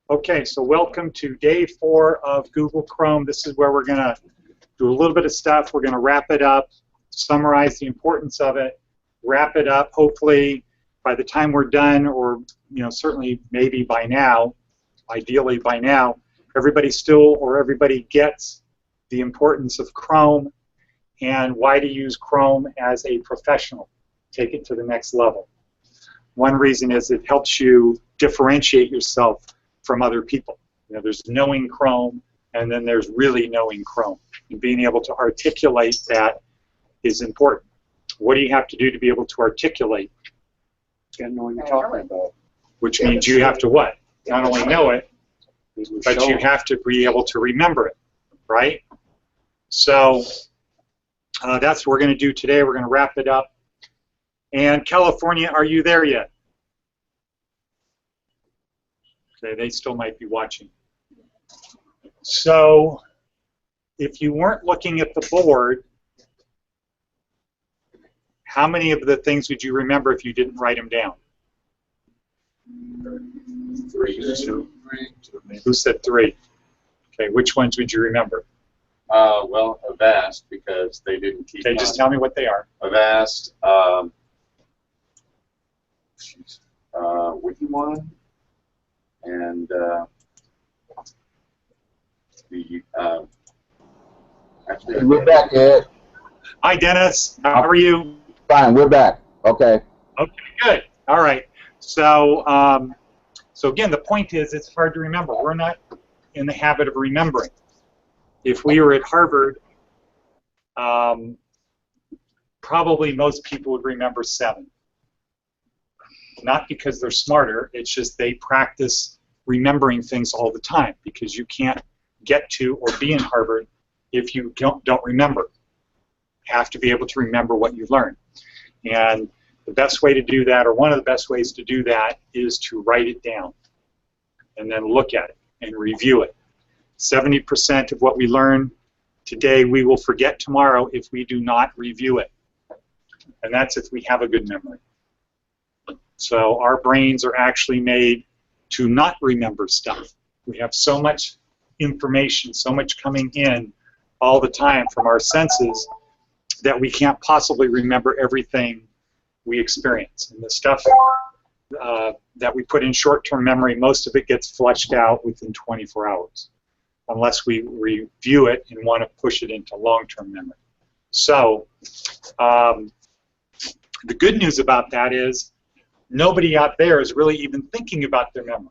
Okay, so welcome to day 4 of Google Chrome. This is where we're going to do a little bit of stuff. We're going to wrap it up, summarize the importance of it, wrap it up. Hopefully, by the time we're done, or certainly maybe by now, ideally by now, everybody gets the importance of Chrome and why to use Chrome as a professional. Take it to the next level. One reason is it helps you differentiate yourself from other people. There's knowing Chrome, and then there's really knowing Chrome. And being able to articulate that is important. What do you have to do to be able to articulate? You know what you're talking about. Which means you have to what? Not only know it, but you have to be able to remember it, right? So that's what we're going to do today. We're going to wrap it up. And California, are you there yet? Okay, they still might be watching. So if you weren't looking at the board, how many of the things would you remember if you didn't write them down? 3. Who said 3? Okay, which ones would you remember? Well, Avast, because they didn't keep. Okay, just tell me what they are. Avast, Wiki1, and actually, We're back, Ed. Hi, Dennis. How are you? Fine, we're back. Okay. Okay, good. All right. So, so again, the point is it's hard to remember. We're not in the habit of remembering. If we were at Harvard, probably most people would remember 7. Not because they're smarter, it's just they practice remembering things all the time, because you can't get to or be in Harvard if you don't remember. You have to be able to remember what you learn. And the best way to do that, or one of the best ways to do that, is to write it down and then look at it and review it. 70% of what we learn today we will forget tomorrow if we do not review it. And that's if we have a good memory. So our brains are actually made to not remember stuff. We have so much information, so much coming in all the time from our senses that we can't possibly remember everything we experience. And the stuff that we put in short-term memory, most of it gets flushed out within 24 hours, unless we review it and want to push it into long-term memory. So the good news about that is nobody out there is really even thinking about their memory.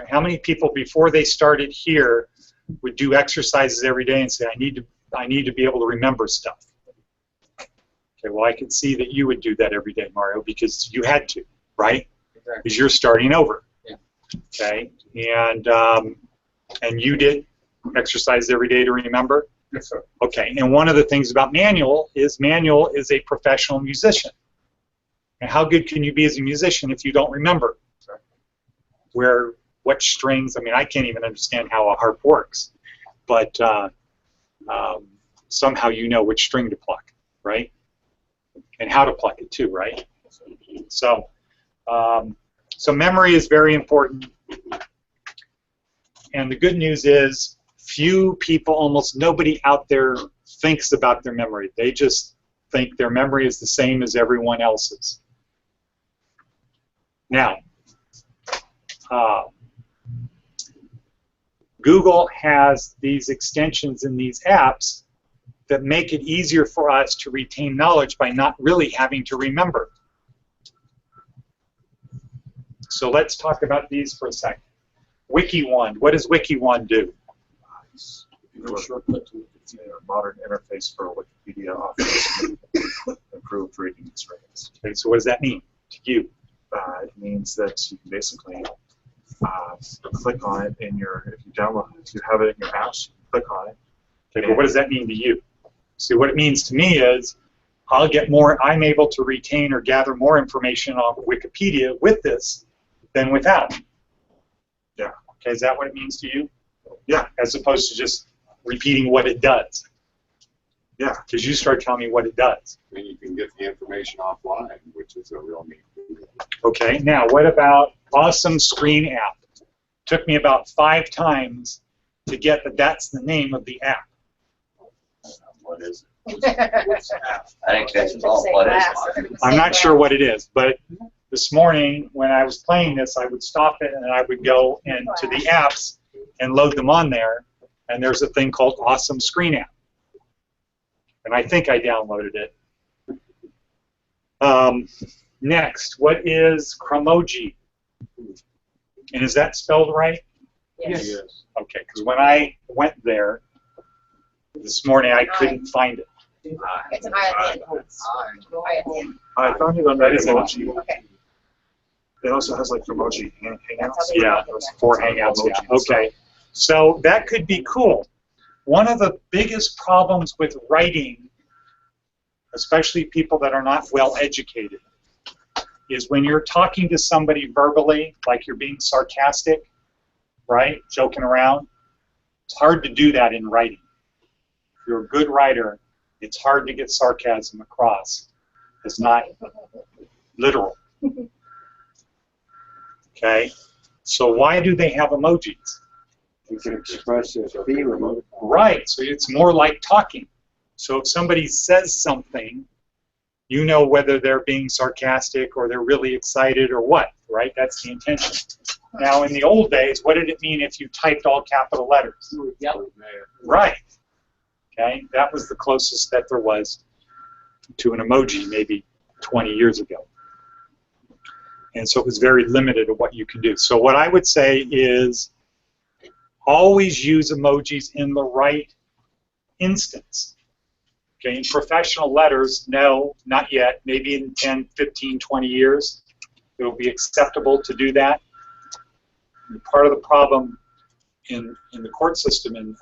How many people before they started here would do exercises every day and say, I need to be able to remember stuff? Okay, well, I can see that you would do that every day, Mario, because you had to, right? Exactly. Because you're starting over. Yeah. Okay, and you did exercise every day to remember? Yes, sir. Okay, and one of the things about Manuel is a professional musician. And how good can you be as a musician if you don't remember what strings? I mean, I can't even understand how a harp works, but somehow you know which string to pluck, right? And how to pluck it too, right? So, so memory is very important. And the good news is few people, almost nobody out there thinks about their memory. They just think their memory is the same as everyone else's. Now, Google has these extensions in these apps that make it easier for us to retain knowledge by not really having to remember. So let's talk about these for a second. Wiki1, what does Wiki1 do? It's a shortcut to a modern interface for Wikipedia offers improved reading experience. Okay, so what does that mean to you? It means that you can basically click on it in your, if you download it, if you have it in your house, you click on it. Okay, but what does that mean to you? See, what it means to me is I'm able to retain or gather more information off Wikipedia with this than without. Yeah. Okay, is that what it means to you? Yeah. As opposed to just repeating what it does. Yeah. Because you start telling me what it does. And you can get the information offline, which is a real neat thing. Okay, now what about Awesome Screen App? Took me about 5 times to get that that's the name of the app. What is it? I think that's all. What is it? I'm not sure what it is, but this morning when I was playing this, I would stop it and I would go into the apps and load them on there, and there's a thing called Awesome Screen App. And I think I downloaded it. Next, what is Chromoji? And is that spelled right? Yes. Okay, because when I went there this morning, I couldn't find it. It's an I at the end. I found it on that That is emoji. Okay. It also has like emoji hangouts. Yeah, for Hangouts, yeah. Okay, so that could be cool. One of the biggest problems with writing, especially people that are not well educated, is when you're talking to somebody verbally, like you're being sarcastic, right, joking around, it's hard to do that in writing. If you're a good writer, it's hard to get sarcasm across. It's not literal. Okay, so why do they have emojis? You can express their feeling. Right, so it's more like talking. So if somebody says something, you know whether they're being sarcastic or they're really excited or what, right? That's the intention. Now, in the old days, what did it mean if you typed all capital letters? Right. Okay, that was the closest that there was to an emoji maybe 20 years ago. And so it was very limited of what you can do. So what I would say is always use emojis in the right instance. Okay, in professional letters, no, not yet. Maybe in 10, 15, 20 years, it will be acceptable to do that. And part of the problem in the court system in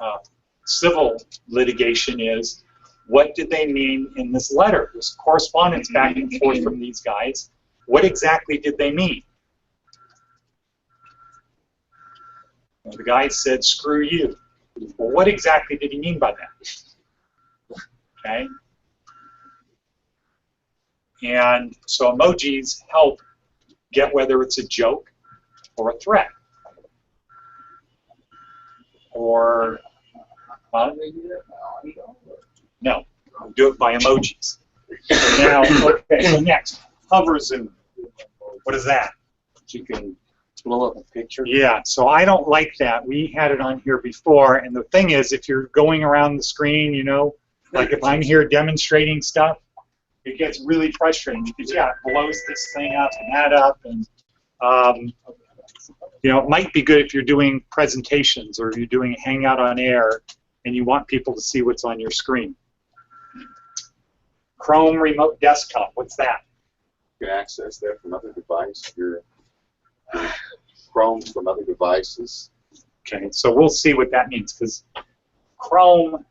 civil litigation is, what did they mean in this letter? There's correspondence back and forth from these guys. What exactly did they mean? The guy said, screw you. Well, what exactly did he mean by that? Okay. And so emojis help get whether it's a joke or a threat. Or, no, do it by emojis. Now, okay, so next, hover zoom. What is that? You can blow up a picture. Yeah, so I don't like that. We had it on here before, and the thing is, if you're going around the screen, you know, like if I'm here demonstrating stuff, it gets really frustrating because, yeah, it blows this thing up and that up, and you know, it might be good if you're doing presentations or you're doing Hangout on Air and you want people to see what's on your screen. Chrome Remote Desktop, what's that? You can access that from other devices. Your Chrome from other devices. Okay, so we'll see what that means, because Chrome,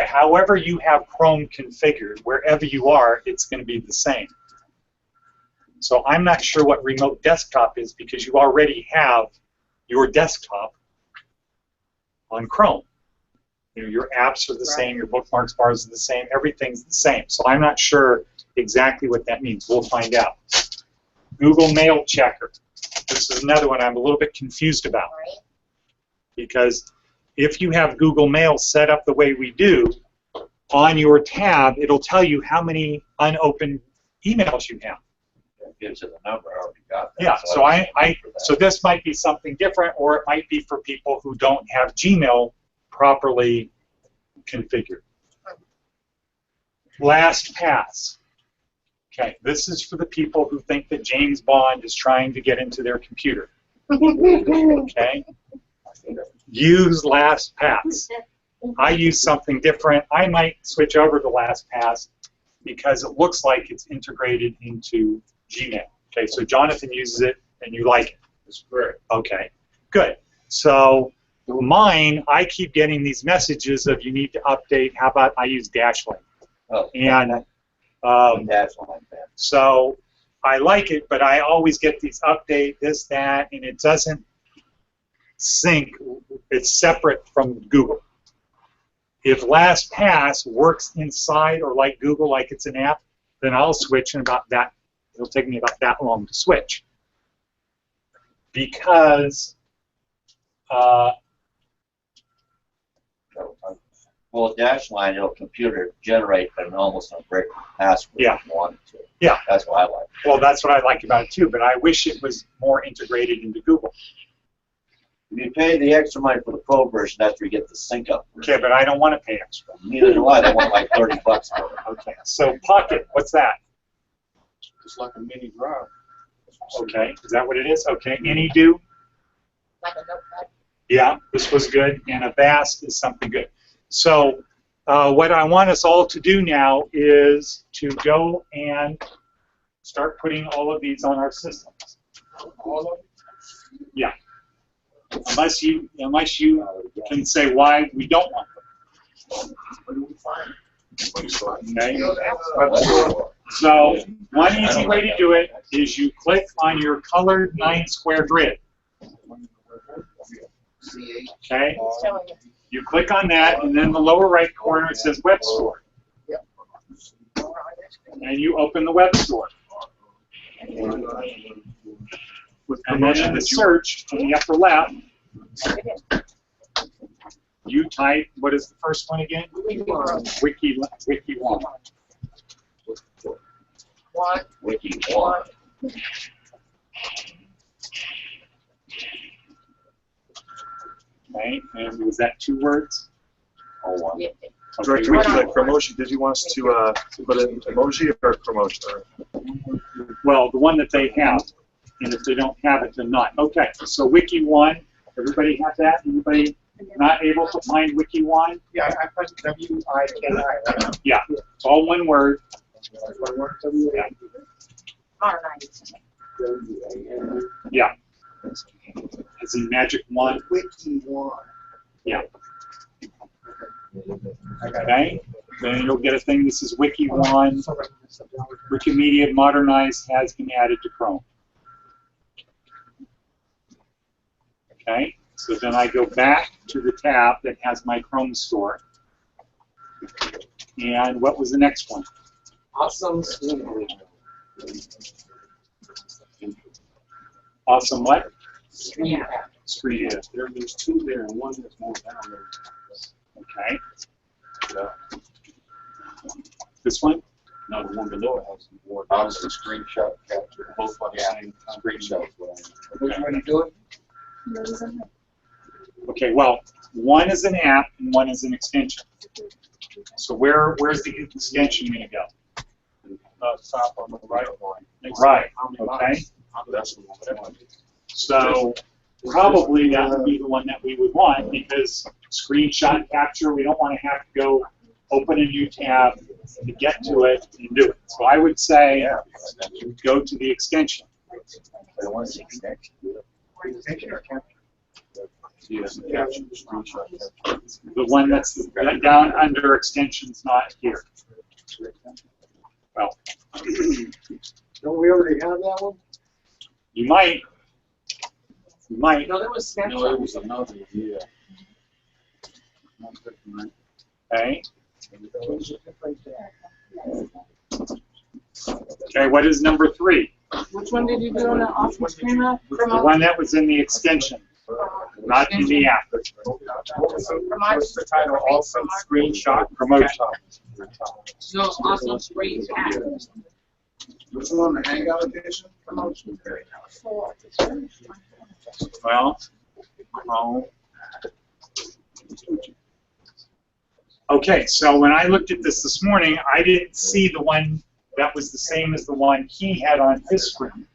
however you have Chrome configured, wherever you are, it's going to be the same. So I'm not sure what Remote Desktop is, because you already have your desktop on Chrome. You know, your apps are the same, your bookmarks bars are the same, everything's the same. So I'm not sure exactly what that means. We'll find out. Google Mail Checker. This is another one I'm a little bit confused about. Because if you have Google Mail set up the way we do, on your tab, it'll tell you how many unopened emails you have. It gives you the number. I already got that. Yeah, so this might be something different, or it might be for people who don't have Gmail properly configured. LastPass. Okay, this is for the people who think that James Bond is trying to get into their computer. Okay? Use LastPass. I use something different. I might switch over to LastPass because it looks like it's integrated into Gmail. Okay, so Jonathan uses it and you like it. That's correct. Okay, good. So mine, I keep getting these messages of you need to update. How about I use Dashlane? Oh, And that's like that. so I like it, but I always get these update, this, that, and it doesn't sync. It's separate from Google. If LastPass works inside or like Google, like it's an app, then I'll switch in about that. It'll take me about that long to switch. because Well, dash line, it'll computer generate an almost unbreakable password Yeah. if you want it to. Yeah. That's what I like. well, that's what I like about it too. But I wish it was more integrated into Google. If you pay the extra money for the pro version, that's where you get the sync up. Okay, but I don't want to pay extra. Neither do I. They want like $30 for it. Okay, so Pocket, what's that? It's like a mini drive. Okay, is that what it is? Okay, AnyDo? Like a notepad. Yeah, this was good, and Avast is something good. So what I want us all to do now is to go and start putting all of these on our systems. All of it? Yeah. Unless you can say why we don't want them. Where do we find it? Okay. So one easy way to do it is you click on your colored 9-square grid. Okay. It's telling you. You click on that, and then in the lower right corner it says Web Store. And you open the Web Store. And then in the search on the upper left, you type, what is the first one again? Wiki one. Wiki one. Okay, and was that 2 words? Oh, one. Yeah. Director, would you like promotion? Did you want us to put an emoji or promotion? Well, the one that they have, and if they don't have it, then not. Okay, so Wiki one, everybody have that? Anybody not able to find Wiki one? Yeah, I put W-I-K-I. Right? Yeah, it's all one word. One word, W-A. Modernized. Yeah. As in magic one. Wiki one. Yeah. Okay. Then you'll get a thing that says Wiki one. Wikimedia Modernized has been added to Chrome. Okay. So then I go back to the tab that has my Chrome store. And what was the next one? Awesome. Awesome what? Yeah. Screen. There's 2 there and one that's more down there. Okay. This one? No, the one below it has some more. Obviously, screenshot capture. Both on the same time. Screenshot. Which one you doing? Okay, well, one is an app and one is an extension. So where's the extension going to go? Top on the right line. Right, okay. That's the one. So probably that would be the one that we would want because screenshot capture, we don't want to have to go open a new tab to get to it and do it. So I would say go to the extension. Yes, capture, screenshot capture. The one that's down under extensions, not here. Well, Don't we already have that one? you might. You might. No, there was No, Snapchat. it was another, yeah. Okay. Okay, what is number 3? Which one did you do on the office camera? The one that was in the extension, not in the app. What's the title? Awesome screenshot Promotion. No, awesome screen cap. Which one, the Hangout edition? Promotion. Well, okay, so when I looked at this morning, I didn't see the one that was the same as the one he had on his screen.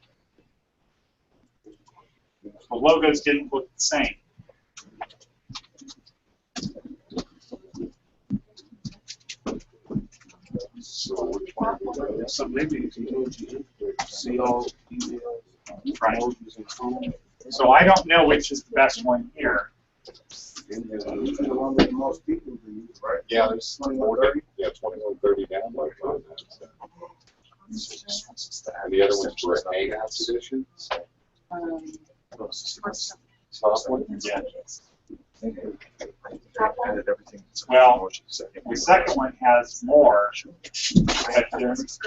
The logos didn't look the same. So maybe if you go to see all emails, Right. emojis and Chrome, So I don't know which is the best one here. the one that most people use, right? Yeah, there's 2130. Yeah, 2130 download on that. And the other one's for Hangouts edition. Top one? Yeah. Added everything. Well, the second one has more, but there's,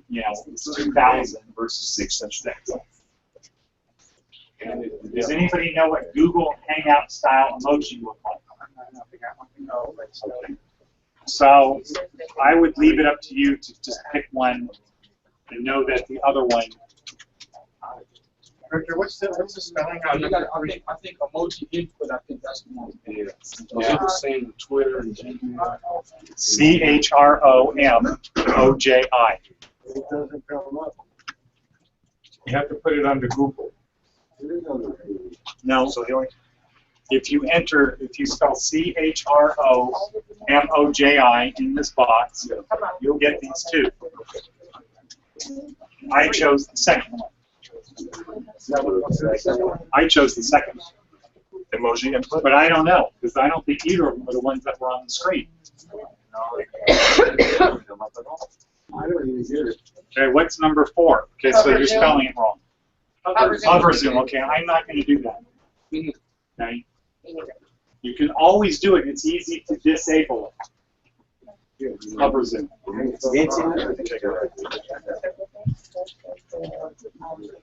you know, it's 2,000 versus 666. Does anybody know what Google Hangout style emoji look like? Okay. So I would leave it up to you to just pick one and know that the other one. Victor, what's the spelling on it? I think emoji input, I think that's the one. Yeah. Those are the same Twitter and Gmail. CHROMOJI. It doesn't come up. You have to put it under Google. It is on the page. No. So the only If you spell CHROMOJI in this box, you'll get these two. I chose the second one. I chose the second one. emoji input. But I don't know, because I don't think either of them are the ones that were on the screen. I don't even get it. Okay, what's number 4? Okay, so you're spelling it wrong. Hover zoom. Hover zoom, okay, I'm not going to do that. Okay? You can always do it, it's easy to disable it. Hover zoom.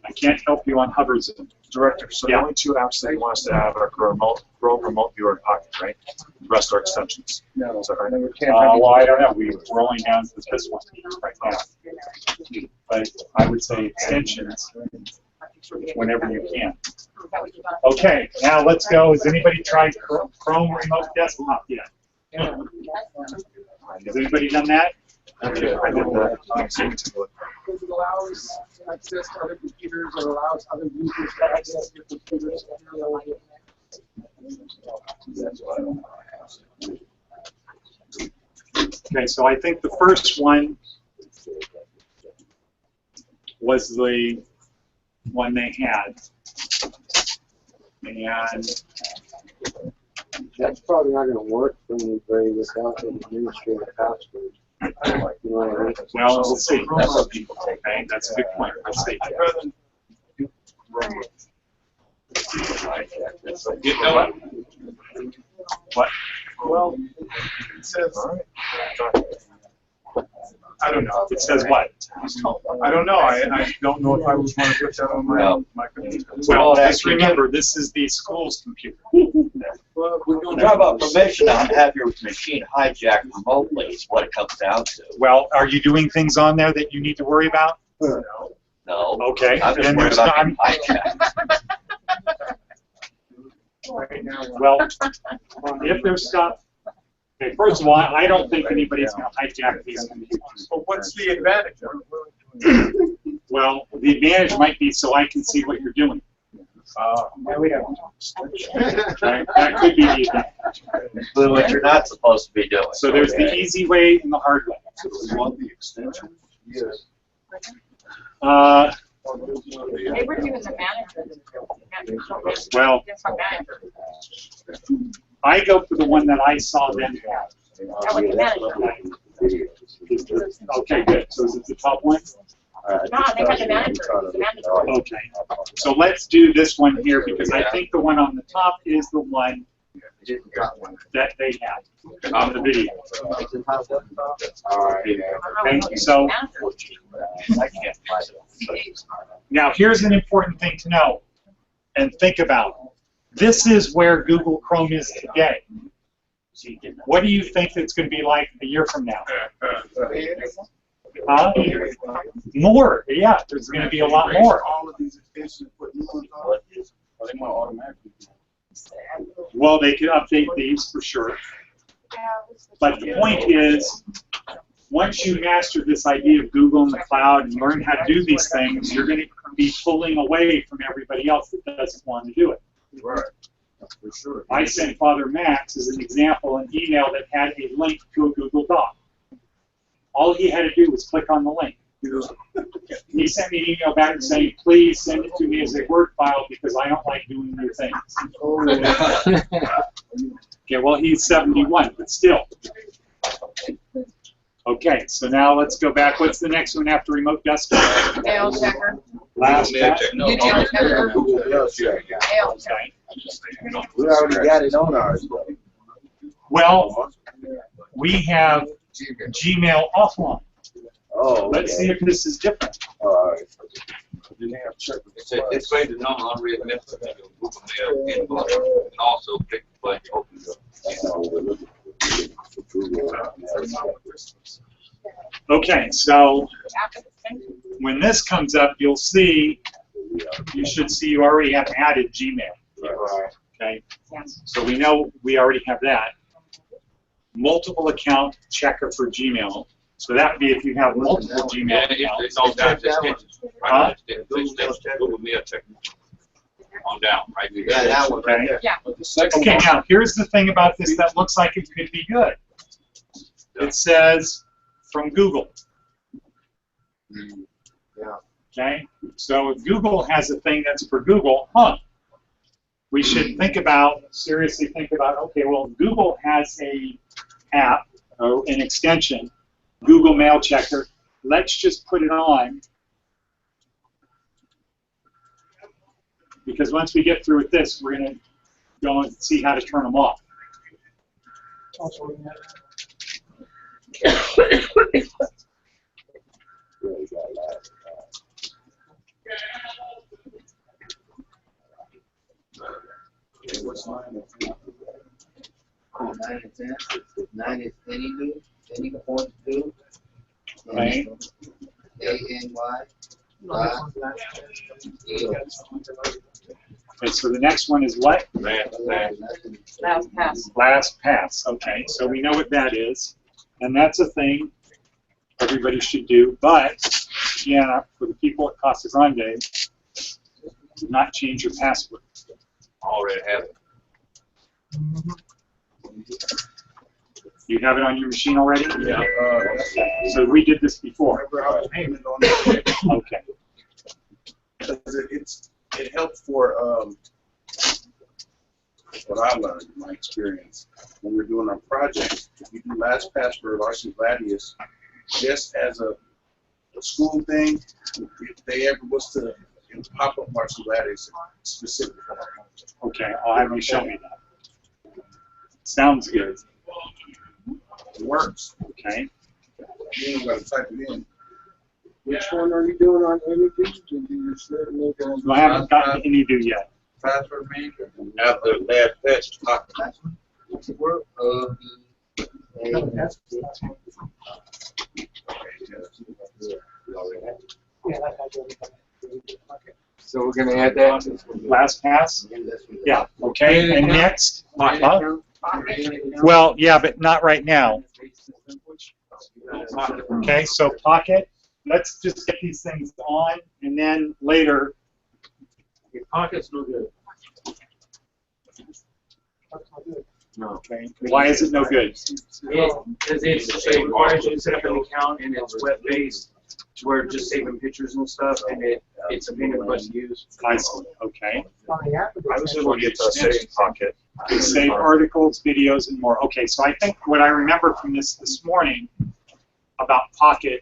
I can't help you on hover zoom. Director, so Yeah. the only two apps that he wants to have are Chrome Remote Viewer and Pocket, right? The rest are extensions. No, Is that right? Well, I don't know, we're only down to this one right now. But I would say extensions whenever you can. Okay, now let's go. Has anybody tried Chrome Remote Desktop yet? Has anybody done that? Okay, I did that. So you can take a look. Because it allows access to other computers, it allows other users to access your computers. Okay, so I think the first one was the one they had. And that's probably not gonna work for anybody without an administrative password. You know what I mean? well, we'll see. That's what people take. Okay, that's a good point. We'll see. I'd rather do Remote. You know what? What? Well, it says, I don't know. It says what? I don't know. I don't know if I would want to put that on my computer. Well, just remember, this is the school's computer. Well, we're We'll talk about permission to have your machine hijacked remotely is what it comes down to. Well, are you doing things on there that you need to worry about? No. Okay, I'm just then worried there's about not. getting hijacked. Well, if there's stuff. Okay, first of all, I don't think anybody's going to hijack these computers. But what's the advantage? Well, the advantage might be so I can see what you're doing. we don't. Right? That could be the advantage. But what you're not supposed to be doing. So there's the easy way and the hard way. So do we want the extension? Yes. They were doing the manager. Well, I go for the one that I saw them have. That was the manager. Okay, good. So is it the top one? No, they had the manager. The manager. Okay. So let's do this one here because I think the one on the top is the one that they have on the video. All right. Okay, so I can't find it. now here's an important thing to know and think about. This is where Google Chrome is today. What do you think it's going to be like a year from now? Huh? More, yeah, there's going to be a lot more. All of these extensions put new ones on. They want automatically. Well, they could update these for sure. But the point is, once you master this idea of Google and the cloud and learn how to do these things, you're going to be pulling away from everybody else that doesn't want to do it. Right. For sure. I sent Father Max as an example an email that had a link to a Google Doc. All he had to do was click on the link. He sent me an email back saying, please send it to me as a Word file because I don't like doing new things. Okay, well, he's 71, but still. Okay, so now let's go back. What's the next one after remote desktop? Mail checker. Last chat. YouTube checker. Mail Okay. checker. We already got it on ours. Well, we have Gmail offline. Oh, Let's see if this is different. All right. It's made the non-unread message of Google Mail inbox and also click the button to open it. Okay, so After the extension. when this comes up, you'll see, you should see you already have added Gmail. Okay, Yes. so we know we already have that. Multiple account checker for Gmail. So that would be if you have multiple Yeah, Gmail accounts. it's on down to extensions. Huh? Google Mail check. On down, right? Yeah, that one right there. Yeah. But the second Okay, one, now here's the thing about this that looks like it could be good. It says from Google. Okay, so if Google has a thing that's for Google, we should seriously think about, okay, well, Google has a app or an extension, Google Mail Checker. Let's just put it on, because once we get through with this, we're going to go and see how to turn them off. Nine is answers. Nine is any do, any point do. Right. A-N-Y. Okay, so the next one is what? Last pass. Last pass. Okay, so we know what that is, and that's a thing everybody should do. But yeah, for the people at Casa Grande, do not change your password. Already have it. You have it on your machine already? Yeah. So we did this before. Remember how payment on that? Okay. Because it helped for what I learned in my experience when we're doing our projects. If we do LastPass for Larson Gladius, just as a school thing, if they ever was to pop up Larson Gladius specifically. Okay, I'll have you show me that. Sounds good. It works. Okay. You ain't got to type it in. Which one are you doing on images? Did you certainly go? I haven't gotten any do yet. Password manager. After last patch, So we're gonna add that. Last pass? Yeah. Okay. And next? Well, yeah, but not right now. Okay, so Pocket. Let's just get these things on, and then later. Pocket's no good. Okay. Why is it no good? Because it requires you to set up an account and it's web-based, to where it's just saving pictures and stuff, and it's a pain in the butt to use. I see. Okay. I was able to get the Save Pocket. Save articles, videos, and more. Okay, so I think what I remember from this morning about Pocket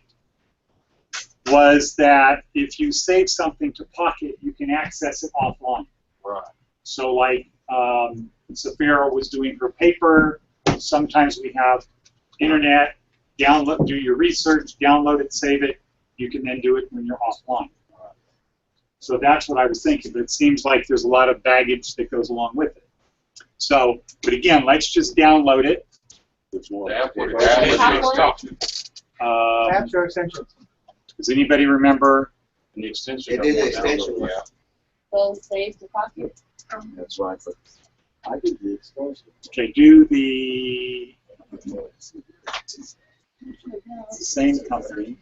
was that if you save something to Pocket, you can access it offline. right. So like Safira was doing her paper, sometimes we have internet, download, do your research, download it, save it. You can then do it when you're offline. So that's what I was thinking, but it seems like there's a lot of baggage that goes along with it. So, but again, let's just download it. It's more. Apps or extensions? Does anybody remember? The extension. It is an extension. Yeah. Will save the pocket. That's right. But I did the extension. Okay, do the same company.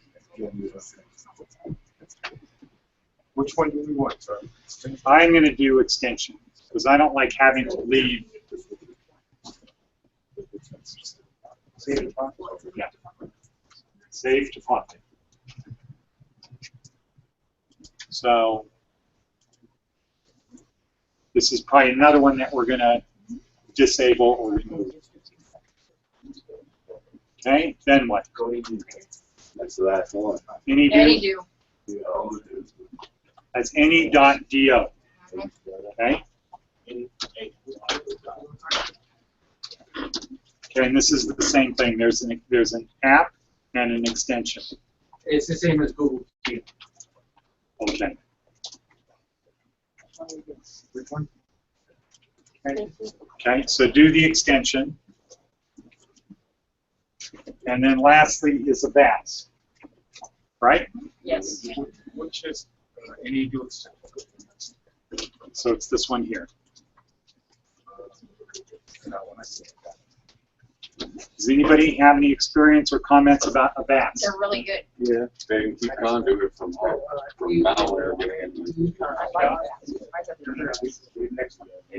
Which one do we want, sir? I'm going to do extension because I don't like having to leave. Save it. Yeah. Save to Pocket. So this is probably another one that we're going to disable or remove. Okay, then what? That's the last one. Any Any do? do. That's any.do. Okay? Okay, and this is the same thing. There's an app and an extension. It's the same as Google Keep. Okay. Which one? Okay, so do the extension. And then lastly is a VAS. Right? Yes. Which is any do extension. So it's this one here. Does anybody have any experience or comments about a VAS? They're really good. Yeah. They can keep conduit from malware getting into. I like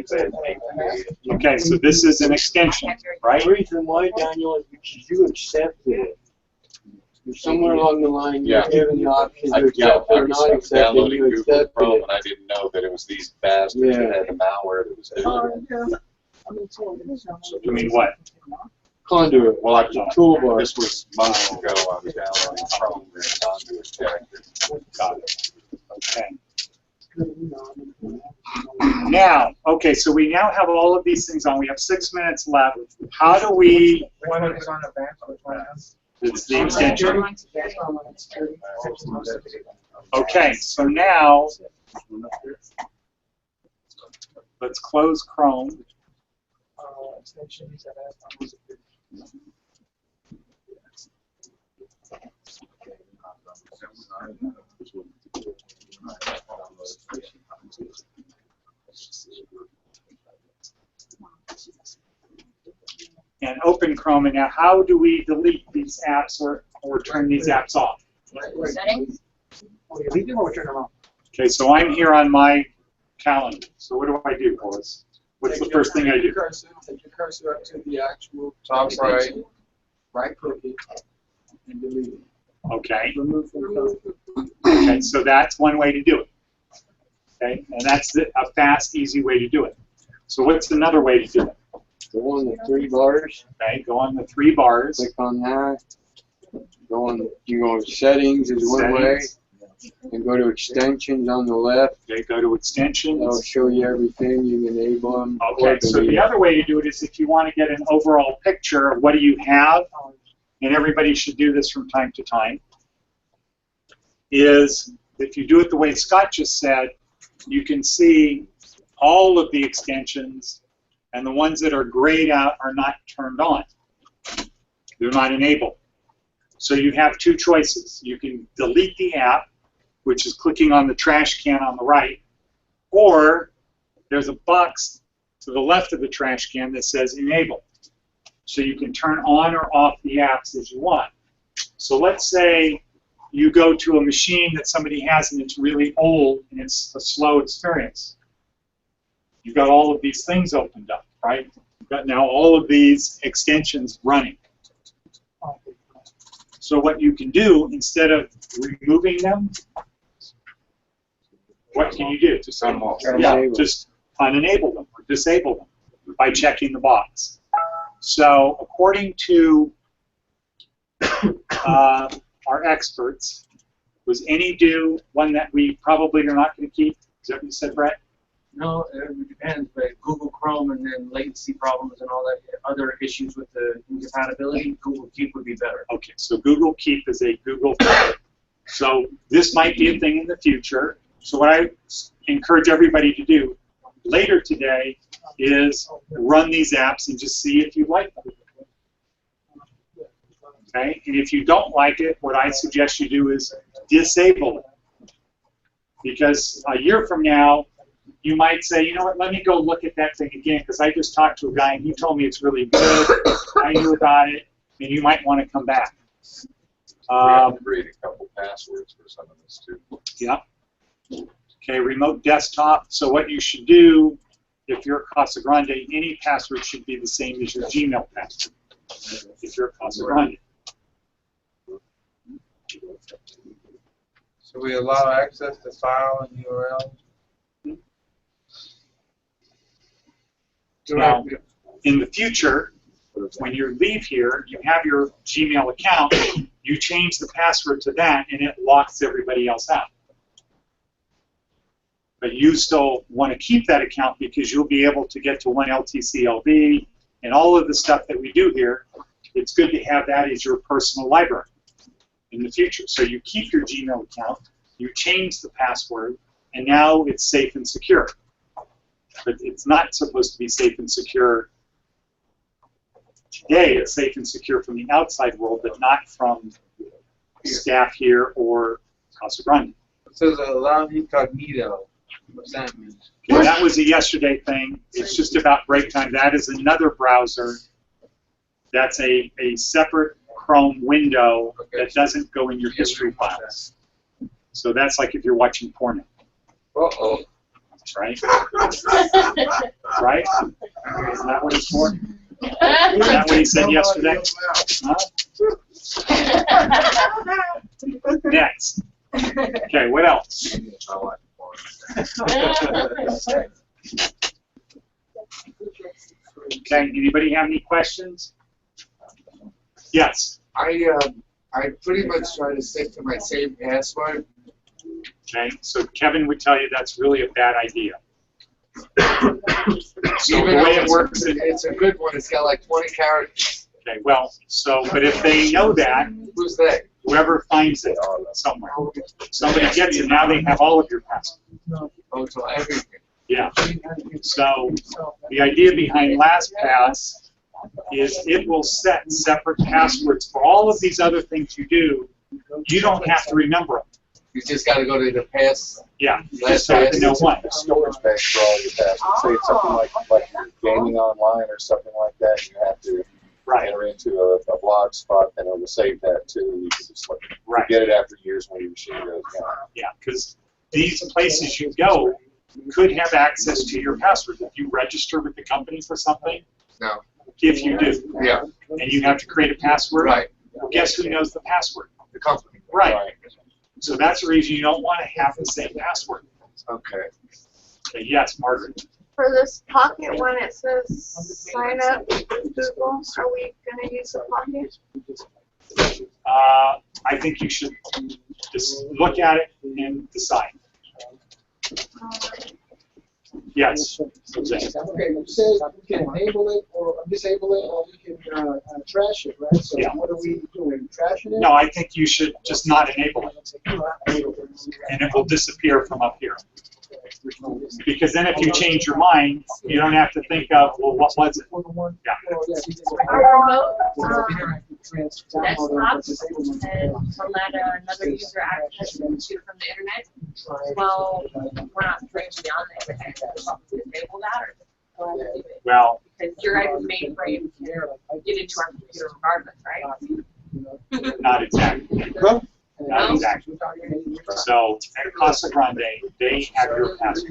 that. Okay, so this is an extension, right? The reason why, Daniel, is because you accepted it. Somewhere along the line, you're Yeah. given the option I to accept I or not was accept, and downloading you Google accepted Chrome, it. and I didn't know that it was these bastards Yeah. that had the malware that was doing it. You mean what? Conduit, Well, I toolbar. this was months ago. I was downloading Chrome and conduit checked. Got it. Okay. Now, okay, so we now have all of these things on. We have 6 minutes left. How do we? One is on the back, which one is? It's the extension. Okay, so now let's close Chrome. And open Chrome. And now, how do we delete these apps or turn these apps off? Settings? Okay, so I'm here on my calendar. So what do I do, Horace? What's the first thing I do? Take your cursor up to the actual top right, right click it, and delete it. Okay. Remove from code. Okay, so that's one way to do it. Okay, and that's a fast, easy way to do it. So what's another way to do it? Go on the 3 bars, Okay, go on the 3 bars. click on that. You go to settings is one way, Settings. and go to extensions on the left. Okay, go to extensions. That'll show you everything. You can enable them. Okay, so the other way to do it is if you want to get an overall picture of what do you have, and everybody should do this from time to time, is if you do it the way Scott just said, you can see all of the extensions, and the ones that are grayed out are not turned on. They're not enabled. So you have 2 choices. You can delete the app, which is clicking on the trash can on the right, or there's a box to the left of the trash can that says enable. So you can turn on or off the apps as you want. So let's say you go to a machine that somebody has and it's really old and it's a slow experience. You've got all of these things opened up, right? You've got now all of these extensions running. So what you can do, instead of removing them, what can you do? Just Turn them off. just unenable them or disable them by checking the box. So according to our experts, was AnyDo one that we probably are not going to keep? Is that what you said, Brett? No, it depends, but Google Chrome and then latency problems and all that other issues with the incompatibility, Google Keep would be better. Okay, so Google Keep is a Google thing. So this might be a thing in the future. So what I encourage everybody to do later today is run these apps and just see if you like them. Okay, and if you don't like it, what I suggest you do is disable it. Because a year from now, you might say, you know what, let me go look at that thing again, because I just talked to a guy and he told me it's really good. I knew about it, and you might want to come back. We have to create a couple passwords for some of this too. Yeah. Okay, remote desktop. So what you should do, if you're at Casa Grande, any password should be the same as your Gmail password. If you're at Casa Grande. So we allow access to file and URL? Now, in the future, when you leave here, you have your Gmail account, you change the password to that, and it locks everybody else out. But you still want to keep that account because you'll be able to get to one LTCLB and all of the stuff that we do here. It's good to have that as your personal library in the future. So you keep your Gmail account, you change the password, and now it's safe and secure. But it's not supposed to be safe and secure today. It's safe and secure from the outside world, but not from staff here or Casa Grande. It says allow incognito. What's that mean? Okay, that was a yesterday thing. It's just about break time. That is another browser. That's a separate Chrome window that doesn't go in your history files. So that's like if you're watching porno. Uh-oh. Right? Right? Isn't that what it's for? Isn't that what he said yesterday? Huh? Next. Okay, what else? Okay, anybody have any questions? Yes. I pretty much try to stick to my same password. Okay, so Kevin would tell you that's really a bad idea. So Even the way though it works is, it's a good one. It's got like 20 characters. okay, well, so, but if they know that, Who's they? whoever finds it somewhere, somebody gets it, now they have all of your passwords. Oh, so everything. Yeah. So the idea behind LastPass is it will set separate passwords for all of these other things you do. You don't have to remember them. You just got to go to the pass. Yeah, you just have to know one. A storage bank for all your passwords. Say it's something like you're gaming online or something like that. You have to enter into a blog spot, and it will save that too. You can just forget it after years when your machine goes down. Yeah, because these places you go could have access to your password. If you register with the company for something, No. if you do, Yeah. and you have to create a password, Right. guess who knows the password? The company. Right. So that's the reason you don't want to have the same password. Okay. Okay, yes, Margaret. For this Pocket one, it says sign up Google. Are we going to use the Pocket? I think you should just look at it and decide. Yes. Okay, it says we can enable it or disable it, or we can trash it, right? So Yeah. what are we doing? Trashing it? No, I think you should just not enable it, and it will disappear from up here. Because then if you change your mind, you don't have to think of, well, what was it? Yeah. Our remote Desktops and from that another user access to from the internet. Well, we're not strictly on the internet. Disable that or go ahead and do it. Well, Because your guys' mainframe can get into our computer regardless, right? not exactly. Not exactly. So at Casa Grande, they have your password.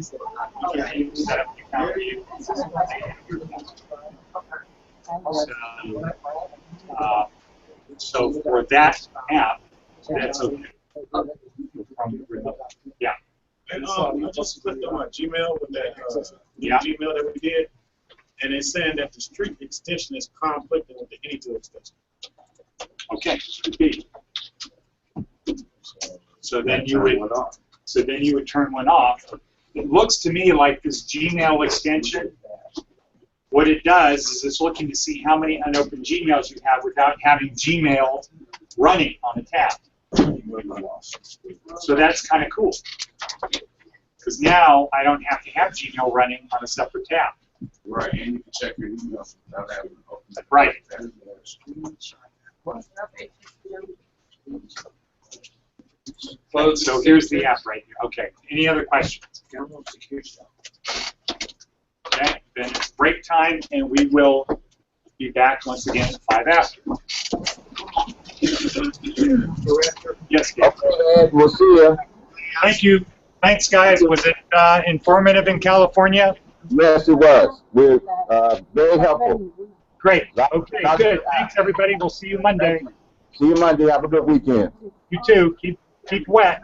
You set up the account for you. So for that app, that's okay. Yeah. And I just clicked on my Gmail with that Yeah. Gmail that we did, and it's saying that the street extension is conflicting with the anytool extension. Okay, could be. So then you would turn one off. It looks to me like this Gmail extension, what it does is it's looking to see how many unopened Gmails you have without having Gmail running on a tab. So that's kind of cool. Because now I don't have to have Gmail running on a separate tab. Right, and you can check your emails without having to open it. Right. So here's the app right here. Okay. Any other questions? Okay. Then it's break time, and we will be back once again at 5 after. Yes, Gabe. Okay, we'll see you. Thank you. Thanks, guys. Was it informative in California? Yes, it was. We're very helpful. Great. Okay, good. Thanks, everybody. We'll see you Monday. See you Monday. Have a good weekend. You too. Keep wet.